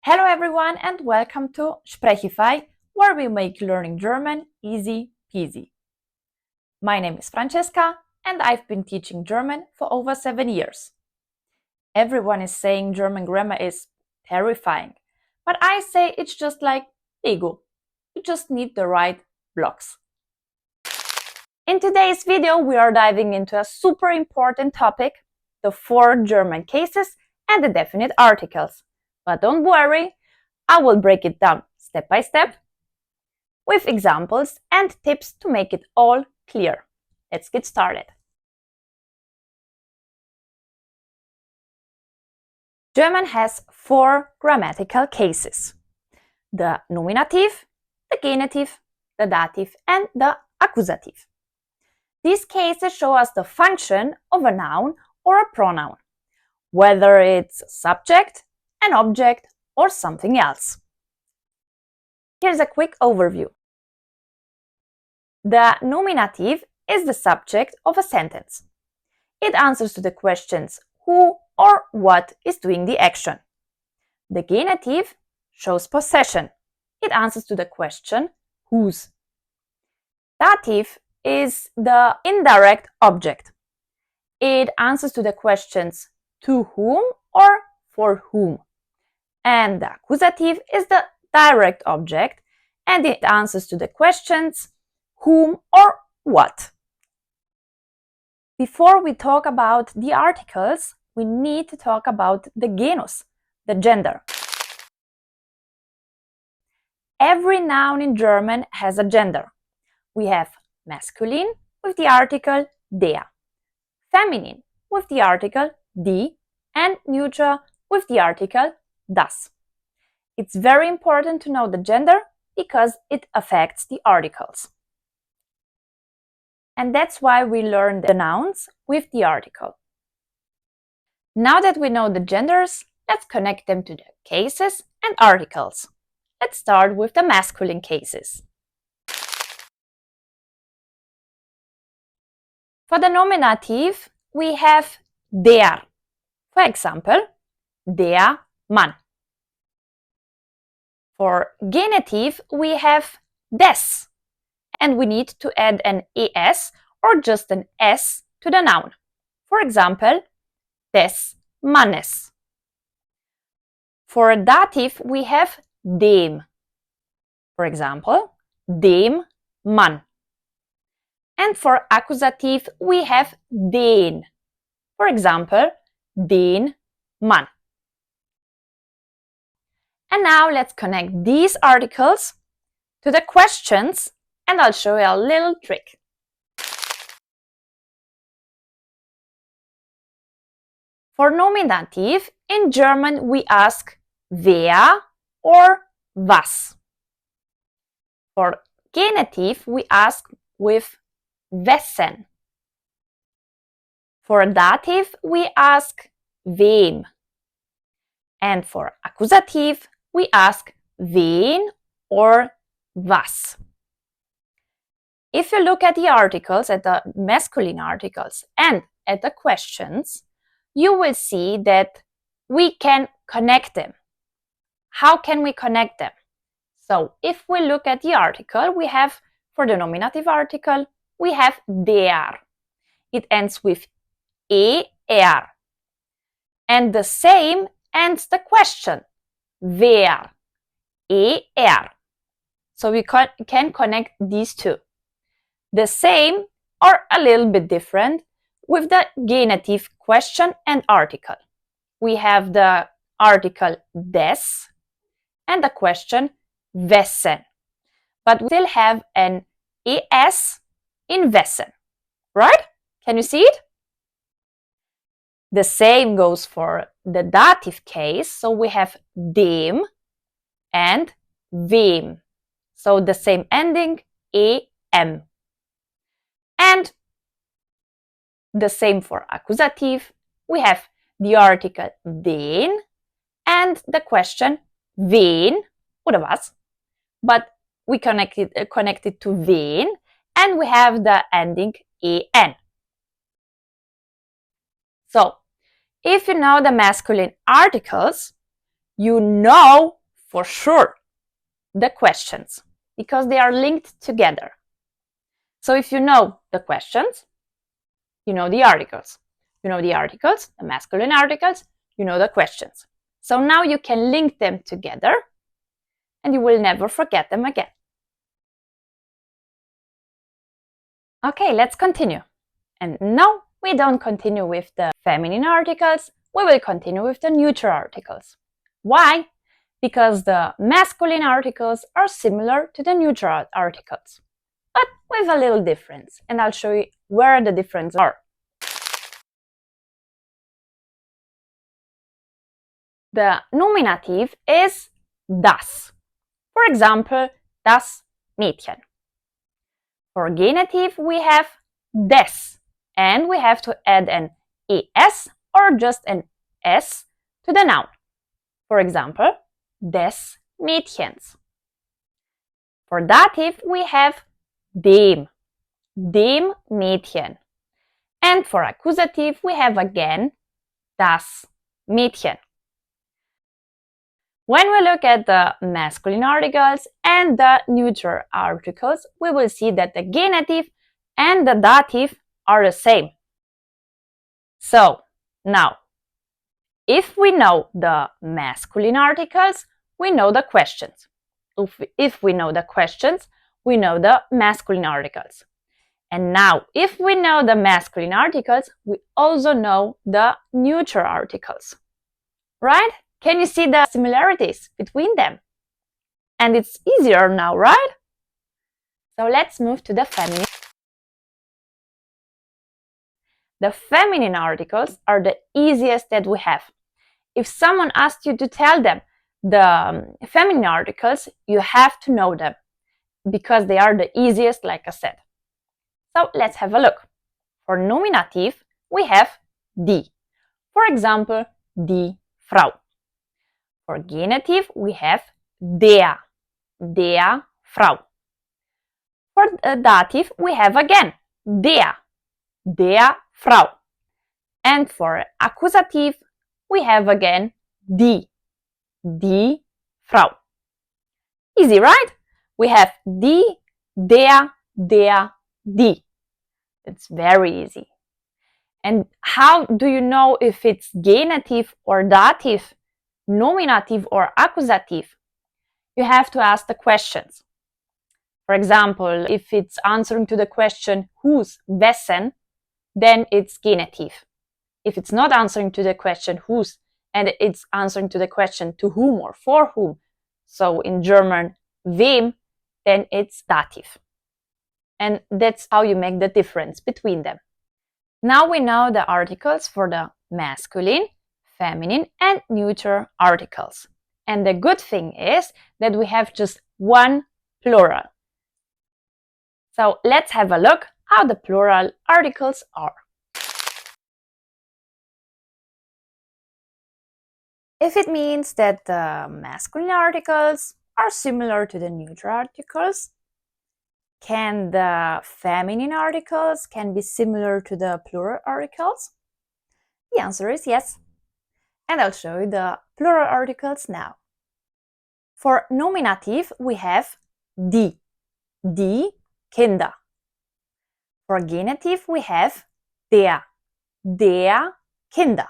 Hello everyone and welcome to Sprechify, where we make learning German easy peasy. My name is Francesca and I've been teaching German for over 7 years. Everyone is saying German grammar is terrifying, but I say it's just like Lego. You just need the right blocks. In today's video, we are diving into a super important topic, the 4 German cases and the definite articles. But don't worry, I will break it down step by step with examples and tips to make it all clear. Let's get started. German has 4 grammatical cases: the Nominativ, the Genitiv, the Dativ, and the Akkusativ. These cases show us the function of a noun or a pronoun, whether it's a subject, an object, or something else. Here's a quick overview. The nominative is the subject of a sentence. It answers to the questions who or what is doing the action. The genitive shows possession. It answers to the question whose. Dativ is the indirect object. It answers to the questions to whom or for whom. And the accusative is the direct object, and it answers to the questions whom or what. Before we talk about the articles, we need to talk about the genus, the gender. Every noun in German has a gender. We have masculine with the article der, feminine with the article die, and neutral with the article das. It's very important to know the gender because it affects the articles. And that's why we learn the nouns with the article. Now that we know the genders, let's connect them to the cases and articles. Let's start with the masculine cases. For the nominative, we have der. For example, der Mann. For genitive, we have des, and we need to add an es or just an s to the noun. For example, des Mannes. For dative, we have dem. For example, dem Mann. And for accusative, we have den. For example, den Mann. And now let's connect these articles to the questions, and I'll show you a little trick. For nominative, in German we ask wer or was. For genitive, we ask with wessen. For dative, we ask wem. And for accusative, we ask wen or was. If you look at the articles, at the masculine articles and at the questions, you will see that we can connect them. How can we connect them? So if we look at the article, we have, for the nominative article, we have der. It ends with er. And the same ends the question, wer, er. So we can connect these two. The same or a little bit different with the genitive question and article. We have the article des and the question wessen. But we still have an es in wessen, right? Can you see it? The same goes for the dative case. So we have dem and wem. So the same ending, em. And the same for accusative. We have the article den and the question wen oder was. But we connect it to wen, and we have the ending en. So, if you know the masculine articles, you know for sure the questions because they are linked together. So if you know the questions, you know the articles. You know the articles, the masculine articles, you know the questions. So now you can link them together and you will never forget them again. Okay, let's continue. And no, we don't continue with the feminine articles, we will continue with the neutral articles. Why? Because the masculine articles are similar to the neutral articles, but with a little difference, and I'll show you where the differences are. The nominative is das. For example, das Mädchen. For genitive, we have des, and we have to add an es or just an s to the noun. For example, des Mädchens. For dative, we have dem Mädchen. And for accusative, we have again das Mädchen. When we look at the masculine articles and the neutral articles, we will see that the genitive and the dative are the same. So, now, if we know the masculine articles, we know the questions. If we know the questions, we know the masculine articles. And now, if we know the masculine articles, we also know the neutral articles. Right? Can you see the similarities between them? And it's easier now, right? So let's move to the feminine. The feminine articles are the easiest that we have. If someone asked you to tell them the feminine articles, you have to know them because they are the easiest, like I said. So let's have a look. For nominative, we have die. For example, die Frau. For genitive, we have der Frau. For dative, we have again der Frau. And for accusative, we have again die Frau. Easy, right? We have die, der, die. It's very easy. And how do you know if it's genitive or dative, nominative or accusative? You have to ask the questions. For example, if it's answering to the question whose, wessen, then it's genitive. If it's not answering to the question whose, and it's answering to the question to whom or for whom, so in German, wem, then it's dative. And that's how you make the difference between them. Now we know the articles for the masculine, feminine, and neutral articles. And the good thing is that we have just one plural. So let's have a look how the plural articles are. If it means that the masculine articles are similar to the neutral articles, can the feminine articles be similar to the plural articles? The answer is yes. And I'll show you the plural articles now. For nominative, we have die Kinder. For genitive, we have der Kinder.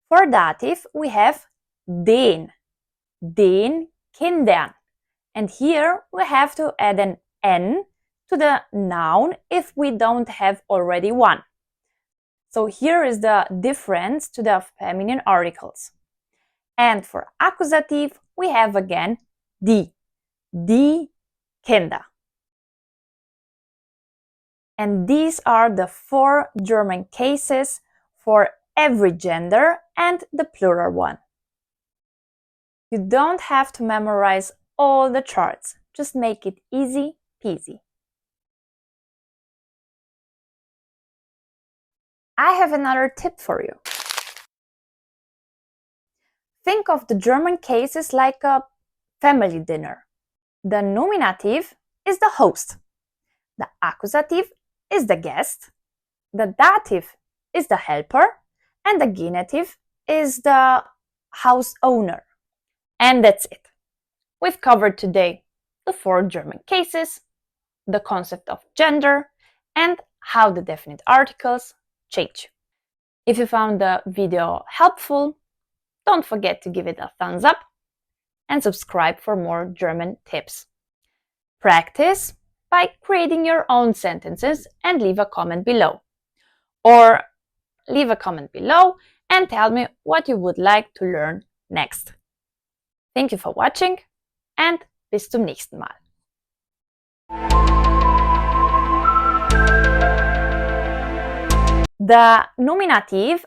For dative, we have den Kindern. And here we have to add an N to the noun if we don't have already one. So here is the difference to the feminine articles. And for accusative, we have again die Kinder. And these are the 4 German cases for every gender and the plural one. You don't have to memorize all the charts, just make it easy peasy. I have another tip for you. Think of the German cases like a family dinner. The nominative is the host, the accusative is the guest, the dative is the helper, and the genitive is the house owner. And that's it. We've covered today the 4 German cases, the concept of gender, and how the definite articles change. If you found the video helpful, don't forget to give it a thumbs up and subscribe for more German tips. Practice by creating your own sentences and leave a comment below. Or leave a comment below and tell me what you would like to learn next. Thank you for watching and bis zum nächsten Mal. The Nominativ